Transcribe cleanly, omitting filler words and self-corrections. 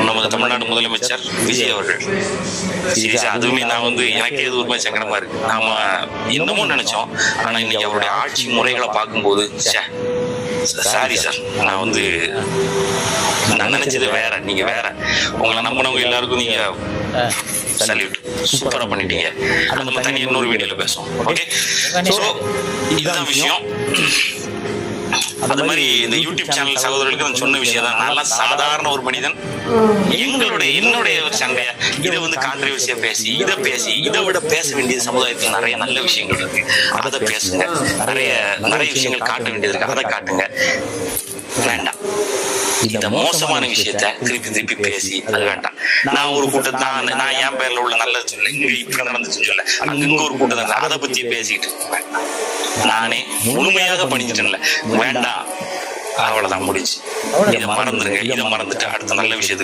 நமது தமிழ்நாடு முதலமைச்சர் விஜய் அவர்கள். சீரியஸா அதுவுமே நான் வந்து எனக்கே இது ஒரு மாதிரி சங்கடமா இருக்கு. நாம என்னமோ நினைச்சோம், ஆனா இன்னைக்கு அவருடைய ஆட்சி முறைகளை பார்க்கும்போது சாரி சார், நான் வந்து நான் நினைச்சது வேற, நீங்க வேற. உங்களை நம்பினவங்க எல்லாருக்கும் நீங்க சல்யூட், சூப்பரா பண்ணிட்டீங்க. அது நம்ம தனி இன்னொரு வீடியோல பேசுவோம். ஓகே, சோ இதுதான் விஷயம். அது மாதிரி இந்த யூடியூப் சேனல் சகோதரர்களுக்கு நான் சொன்ன விஷயம் தான். நல்லா சாதாரண ஒரு மனிதன், என்னுடைய ஒரு சண்டைய இதை வந்து கான்ட்ரவர்சியா பேசி இதை விட பேச வேண்டிய சமுதாயத்தில் நிறைய நல்ல விஷயங்கள் இருக்கு, அதை பேசுங்க. நிறைய விஷயங்கள் காட்ட வேண்டியது இருக்கு, அதை காட்டுங்க. வேண்டாம் இந்த மோசமான விஷயத்த திருப்பி பேசி அது வேண்டாம். நான் ஒரு கூட்டத்தை நான் என் பேர்ல உள்ள நல்லது சொல்ல, இங்க இப்படி நடந்துச்சுன்னு சொல்ல, அங்க ஒரு கூட்டத்தை அதை பத்தி பேசிட்டு நானே முழுமையாக பண்ணிச்சிட்டேன்ல, வேண்டாம். அவ்வளவுதான், முடிச்சு. இதை மறந்துருங்க. இதை மறந்துட்டு அடுத்த நல்ல விஷயத்துக்கு